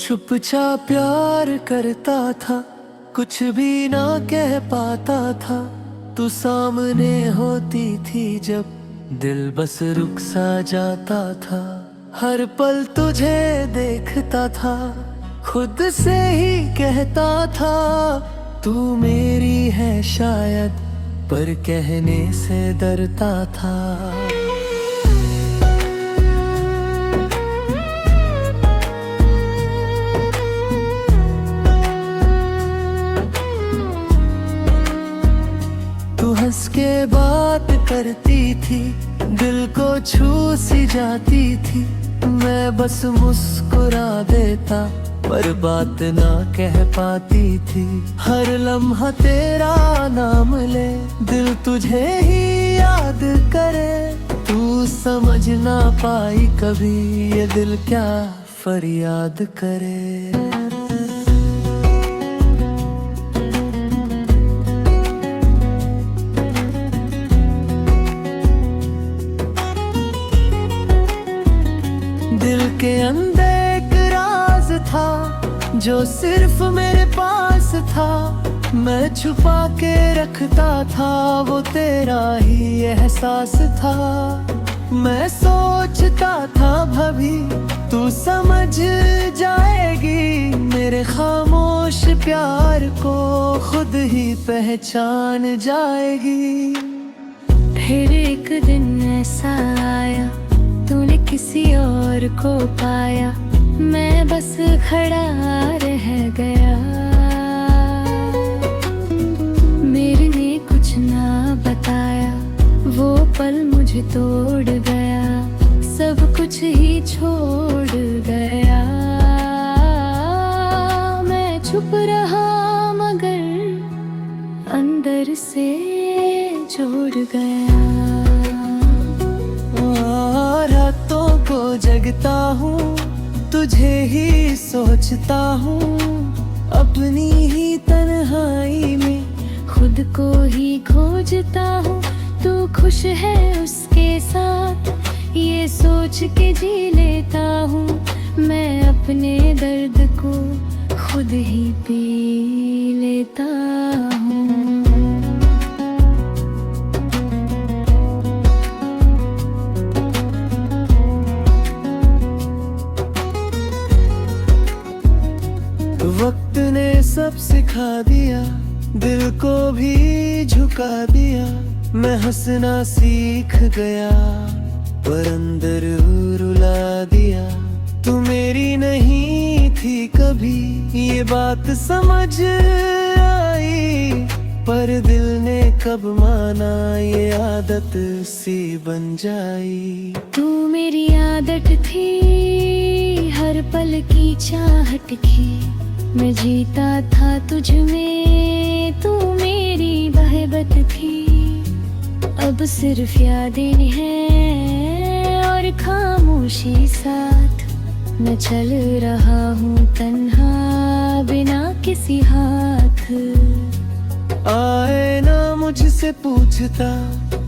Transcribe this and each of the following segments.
चुपचाप प्यार करता था, कुछ भी ना कह पाता था। तू सामने होती थी जब दिल बस रुक सा जाता था। हर पल तुझे देखता था, खुद से ही कहता था तू मेरी है शायद, पर कहने से डरता था। हंस के बात करती थी, दिल को छू सी जाती थी। मैं बस मुस्कुरा देता, पर बात ना कह पाती थी। हर लम्हा तेरा नाम ले, दिल तुझे ही याद करे। तू समझ ना पाई कभी ये दिल क्या फरियाद करे। दिल के अंदर एक राज था, जो सिर्फ मेरे पास था। मैं छुपा के रखता था, वो तेरा ही एहसास था। मैं सोचता था भाभी तू समझ जाएगी, मेरे खामोश प्यार को खुद ही पहचान जाएगी। फिर एक दिन ऐसा आया, तूने किसी और को पाया। मैं बस खड़ा रह गया, मेरे ने कुछ ना बताया। वो पल मुझे तोड़ गया, सब कुछ ही छोड़ गया। मैं चुप रहा मगर अंदर से जोड़ गया। रातों को जगता हूँ, तुझे ही सोचता हूँ। अपनी ही तन्हाई में खुद को ही खोजता हूँ। तू खुश है उसके साथ, ये सोच के जी लेता हूँ। मैं अपने दर्द को खुद ही पी लेता हूँ। वक्त ने सब सिखा दिया, दिल को भी झुका दिया। मैं हंसना सीख गया, पर अंदर रुला दिया। तू मेरी नहीं थी कभी, ये बात समझ आई। पर दिल ने कब माना, ये आदत सी बन जाई। तू मेरी आदत थी, हर पल की चाहत की। मैं जीता था तुझ में, तू मेरी बहबत थी। अब सिर्फ यादें हैं और खामोशी साथ। मैं चल रहा हूँ तन्हा, बिना किसी हाथ। आए ना मुझसे पूछता,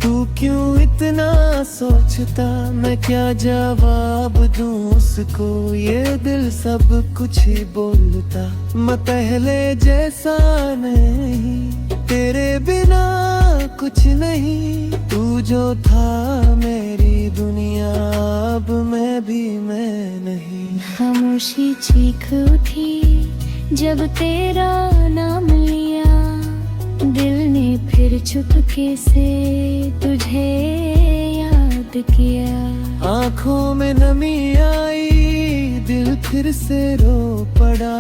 तू क्यों इतना सोचता। मैं क्या जवाब दूं उसको, ये दिल सब कुछ ही बोलता। मैं पहले जैसा नहीं, तेरे बिना कुछ नहीं। तू जो था मेरी दुनिया, अब मैं भी मैं नहीं। खामोशी चीख उठी जब तेरा नाम लिया। दिल ने फिर चुपके से तुझे याद किया। आँखों में नमी आई, दिल फिर से रो पड़ा।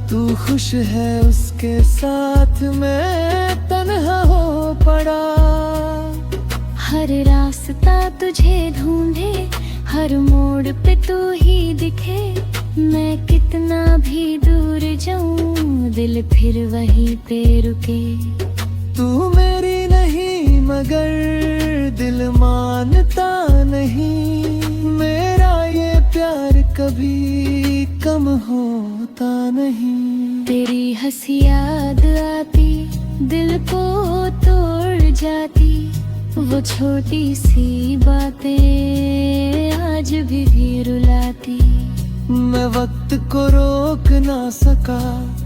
तू खुश है उसके साथ, मैं तन्हा हो पड़ा। हर रास्ता तुझे ढूंढे, हर मोड़ पे तू ही दिखे। मैं कितना भी दूर जाऊं, दिल फिर वहीं पे रुके। तू मेरी नहीं मगर दिल मानता नहीं। मेरा ये प्यार कभी कम होता नहीं। तेरी हंसी याद आती, दिल को तोड़ जाती। वो छोटी सी बातें आज भी रुलाती। मैं वक्त को रोक ना सका,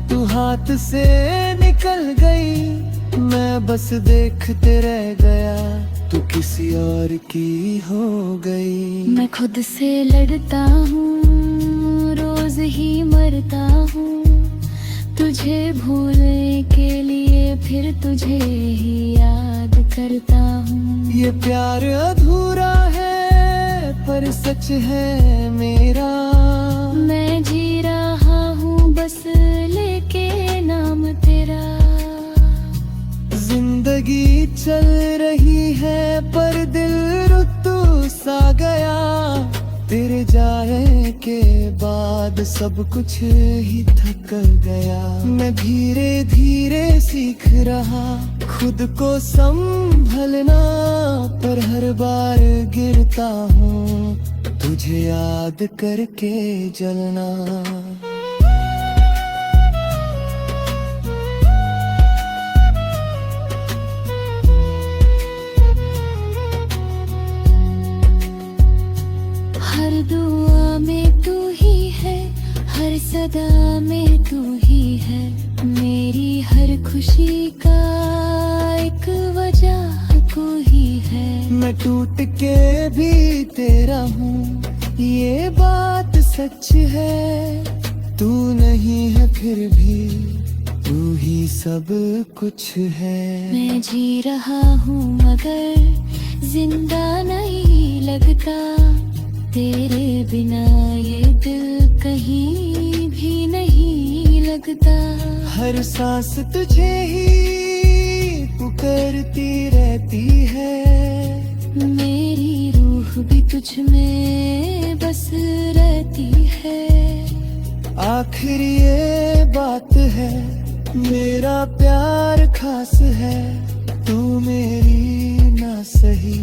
तू हाथ से निकल गई। मैं बस देखते रह गया, तू किसी और की हो गई। मैं खुद से लड़ता हूँ, रोज ही मरता हूँ, तुझे भूलने के लिए फिर तुझे ही याद करता हूँ। ये प्यार अधूरा है पर सच है मेरा, मैं जी रहा हूँ बस लेके नाम तेरा। जिंदगी चल रही है पर दिल रुतु सा गया, तेरे जाए के बाद सब कुछ ही थक गया। मैं धीरे धीरे सीख रहा खुद को संभलना, पर हर बार गिरता हूँ तुझे याद करके जलना। हर दुआ में तू ही है, हर सदा में तू ही है, मेरी हर खुशी का एक वजह तू ही है। मैं टूट के भी तेरा हूँ, ये बात सच है। तू नहीं है फिर भी तू ही सब कुछ है। मैं जी रहा हूँ मगर जिंदा नहीं लगता, तेरे बिना ये दिल कहीं भी नहीं लगता। हर सांस तुझे ही पुकारती रहती है, मेरी रूह भी तुझ में बस रहती है। आखिर ये बात है, मेरा प्यार खास है। तू मेरी ना सही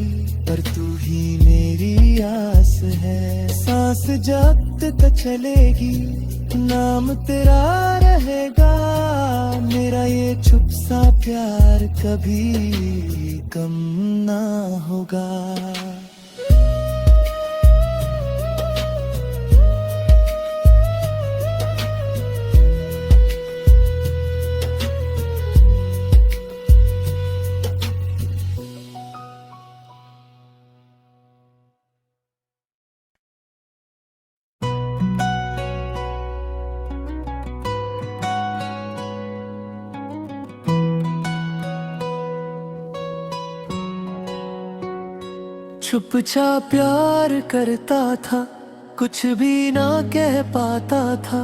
पर तू ही मेरी आस है। सांस जब तक चलेगी नाम तेरा रहेगा, मेरा ये चुप सा प्यार कभी कम ना होगा। चुपचाप प्यार करता था, कुछ भी ना कह पाता था।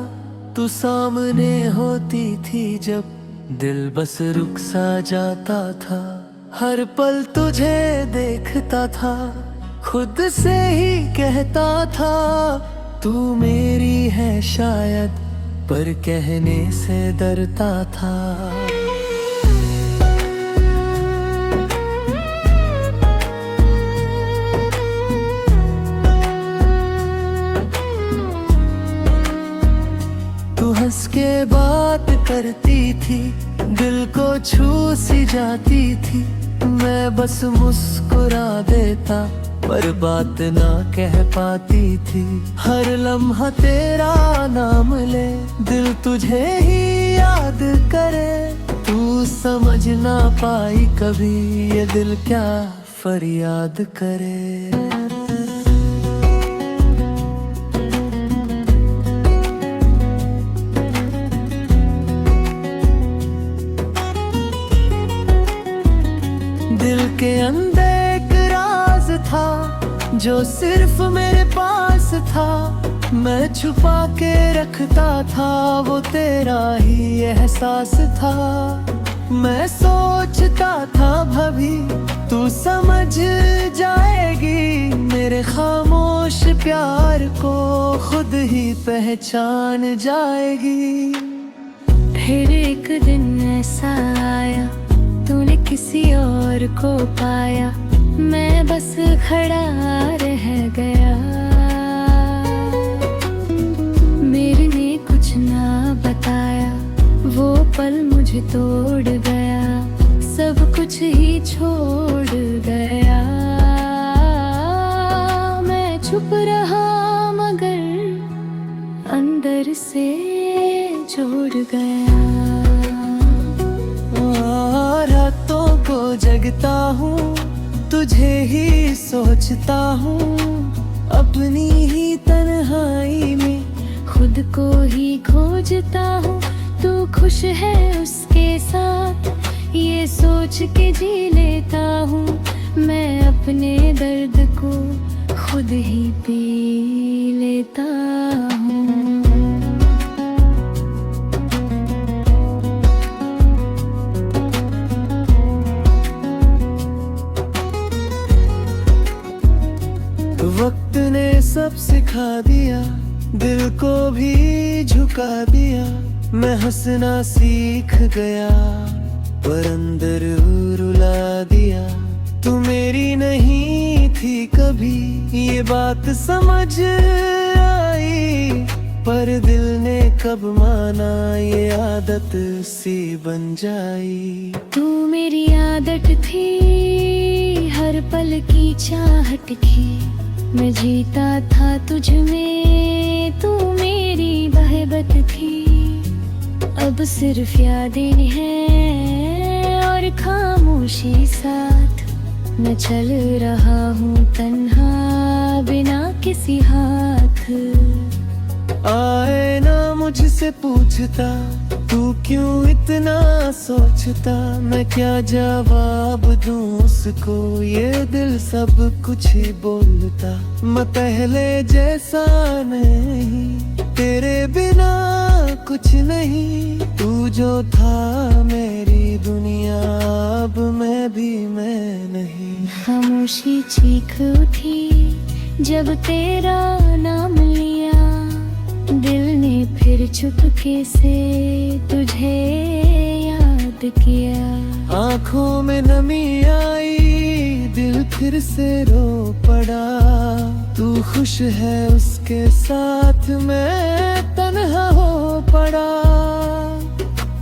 तू सामने होती थी जब दिल बस रुक सा जाता था। हर पल तुझे देखता था, खुद से ही कहता था तू मेरी है शायद, पर कहने से डरता था। हंस के बात करती थी, दिल को छू सी जाती थी। मैं बस मुस्कुरा देता पर बात ना कह पाती थी। हर लम्हा तेरा नाम ले, दिल तुझे ही याद करे। तू समझ ना पाई कभी ये दिल क्या फरियाद करे। दिल के अंदर एक राज था जो सिर्फ मेरे पास था। मैं छुपा के रखता था, वो तेरा ही एहसास था। मैं सोचता था भाभी तू समझ जाएगी, मेरे खामोश प्यार को खुद ही पहचान जाएगी। फिर एक दिन ऐसा आया, तूने किसी और को पाया, मैं बस खड़ा रह गया। मेरे ने कुछ ना बताया, वो पल मुझे तोड़ गया, सब कुछ ही छोड़ गया। मैं छुप रहा मगर भीतर से जोड़ गया। रातों को जगता हूँ, तुझे ही सोचता हूँ, अपनी ही तन्हाई में खुद को ही खोजता हूँ, तू खुश है उसके साथ, ये सोच के जी लेता हूँ मैं अपने दर्द को खुद ही पी लेता हूँ। वक्त ने सब सिखा दिया, दिल को भी झुका दिया, मैं हंसना सीख गया पर अंदर रुला दिया। तू मेरी नहीं थी कभी, ये बात समझ आई, पर दिल ने कब माना ये आदत सी बन जाई। तू मेरी आदत थी हर पल की चाहट की, मैं जीता था तुझ में, तू मेरी बहबत थी। अब सिर्फ यादें हैं और खामोशी साथ, मैं चल रहा हूँ तन्हा बिना किसी हाथ। आए ना मुझसे पूछता, तू क्यों इतना सोचता, मैं क्या जवाब दूं उसको, ये दिल सब कुछ ही बोलता। मैं पहले जैसा नहीं, तेरे बिना कुछ नहीं, तू जो था मेरी दुनिया, अब मैं भी मैं नहीं। खामोशी चीख उठी जब तेरा नाम लिया, दिल ने फिर चुपके से तुझे याद किया। आँखों में नमी आई, दिल फिर से रो पड़ा, तू खुश है उसके साथ, मैं तन्हा हो पड़ा।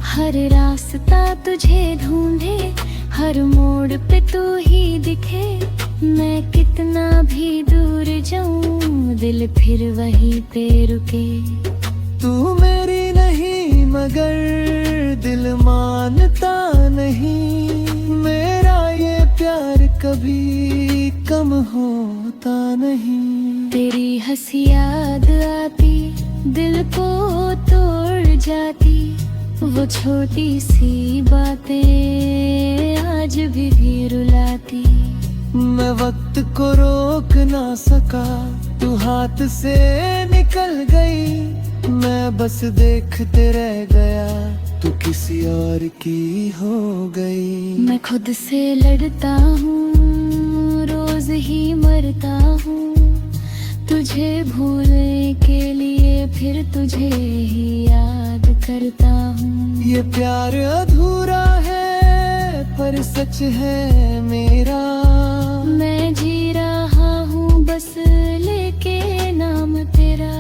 हर रास्ता तुझे ढूंढे, हर मोड़ पे तू ही दिखे, मैं कितना भी दूर जाऊं दिल फिर वहीं पे रुके। तू मेरी नहीं मगर दिल मानता नहीं, मेरा ये प्यार कभी कम होता नहीं। तेरी हंसी याद आती, दिल को तोड़ जाती, वो छोटी सी बातें आज भी रुलाती। मैं वक्त को रोक ना सका, तू हाथ से निकल गई, मैं बस देखते रह गया, तू किसी और की हो गई। मैं खुद से लड़ता हूँ, रोज ही मरता हूँ, तुझे भूलने के लिए फिर तुझे ही याद करता हूँ। ये प्यार अधूरा है पर सच है मेरा, मैं जी रहा हूँ बस लेके नाम तेरा।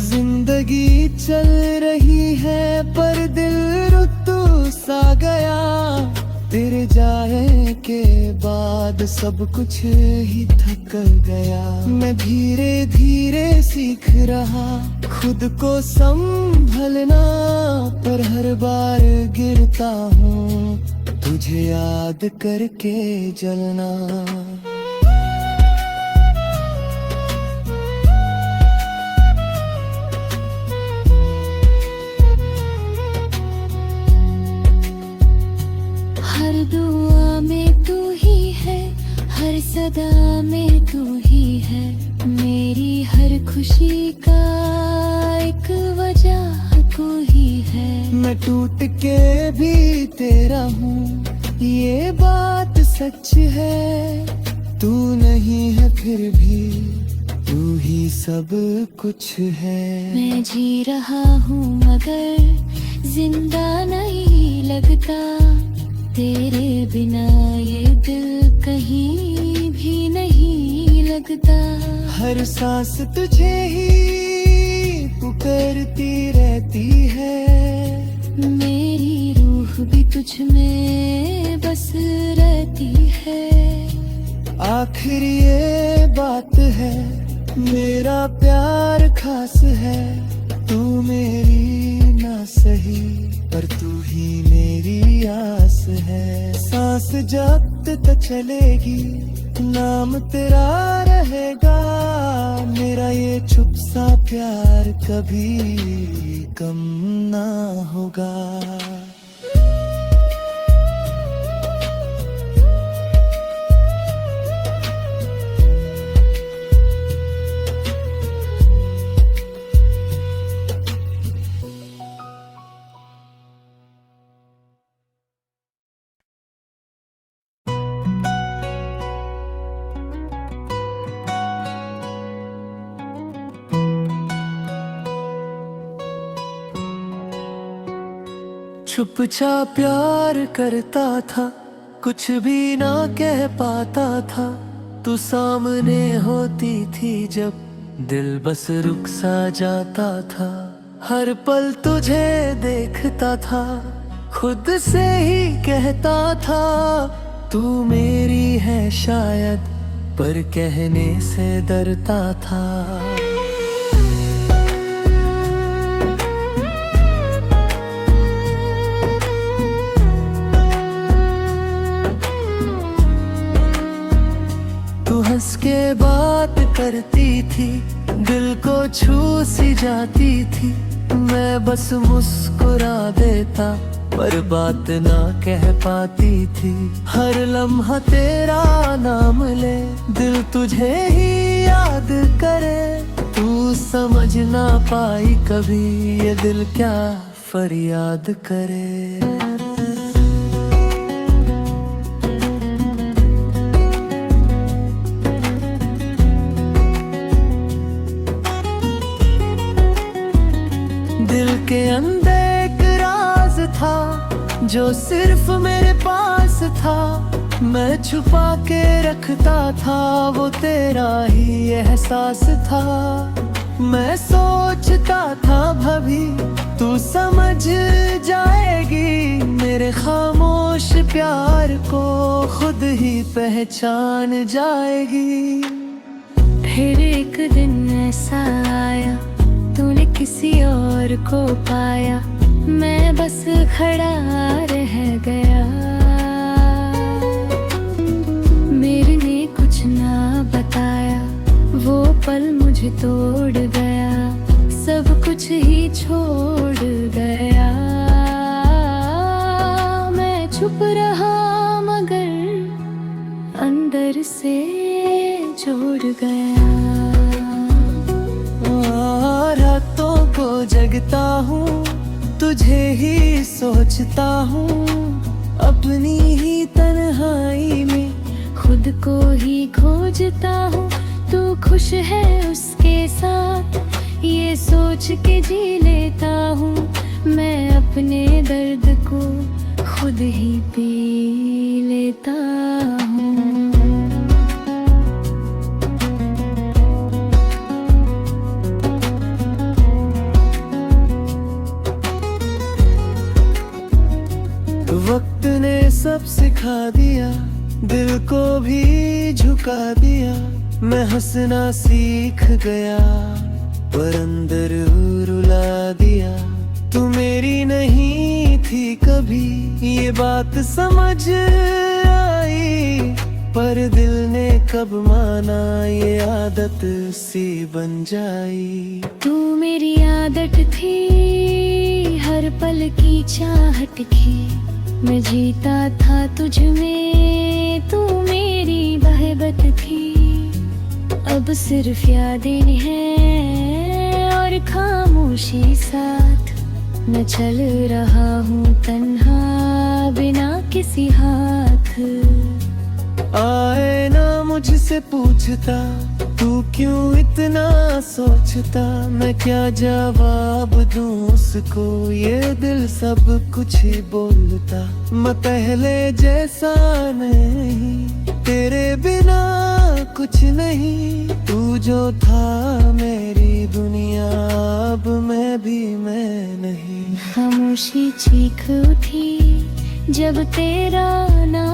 जिंदगी चल रही है पर दिल रुतु सा गया, तेरे जाए के बाद सब कुछ ही थक गया। मैं धीरे धीरे सीख रहा खुद को संभलना, पर हर बार गिरता हूँ तुझे याद करके जलना। हर दुआ में तू ही है, हर सदा में तू ही है, मेरी हर खुशी का एक वजह तू ही है। मैं टूट के भी तेरा हूँ, ये बात सच है, तू नहीं है फिर भी तू ही सब कुछ है। मैं जी रहा हूँ मगर जिंदा नहीं लगता, तेरे बिना ये दिल कहीं भी नहीं लगता। हर सांस तुझे ही पुकारती रहती है, मेरी रूह भी तुझ में बस रहती है। आखिर ये बात है मेरा प्यार खास है, तू मेरी ना सही, पर तू ही मेरी आस है। सांस जब तक चलेगी, नाम तेरा रहेगा। मेरा ये चुप सा प्यार कभी कम ना होगा। चुपचाप प्यार करता था, कुछ भी ना कह पाता था। तू सामने होती थी जब, दिल बस रुक सा जाता था। हर पल तुझे देखता था, खुद से ही कहता था तू मेरी है शायद, पर कहने से डरता था। हंस के बात करती थी, दिल को छू सी जाती थी। मैं बस मुस्कुरा देता, पर बात ना कह पाती थी। हर लम्हा तेरा नाम ले, दिल तुझे ही याद करे। तू समझ ना पाई कभी, ये दिल क्या फरियाद करे। दिल के अंदर एक राज था, जो सिर्फ मेरे पास था। मैं छुपा के रखता था, वो तेरा ही एहसास था। मैं सोचता था भाभी तू समझ जाएगी, मेरे खामोश प्यार को खुद ही पहचान जाएगी। फिर एक दिन ऐसा आया, तूने किसी और को पाया। मैं बस खड़ा रह गया, मेरे ने कुछ ना बताया। वो पल मुझे तोड़ गया, सब कुछ ही छोड़ गया। मैं चुप रहा मगर अंदर से जोड़ गया। रातों को जगता हूँ, तुझे ही सोचता हूँ। अपनी ही तन्हाई में खुद को ही खोजता हूँ। तू खुश है उसके साथ, ये सोच के जी लेता हूँ। मैं अपने दर्द को खुद ही पी लेता हूँ। वक्त ने सब सिखा दिया, दिल को भी झुका दिया। मैं हंसना सीख गया, पर अंदर रुला दिया। तू मेरी नहीं थी कभी, ये बात समझ आई। पर दिल ने कब माना, ये आदत सी बन जाई। तू मेरी आदत थी, हर पल की चाहत की। मैं जीता था तुझ में, तू मेरी बहबत थी। अब सिर्फ यादें हैं और खामोशी साथ। मैं चल रहा हूँ तन्हा बिना किसी हाथ। आए ना मुझसे पूछता, तू क्यों इतना सोचता। मैं क्या जवाब दूं उसको, ये दिल सब कुछ ही बोलता। मैं पहले जैसा नहीं, तेरे बिना कुछ नहीं। तू जो था मेरी दुनिया, अब मैं भी मैं नहीं। खामोशी चीख उठी जब तेरा नाम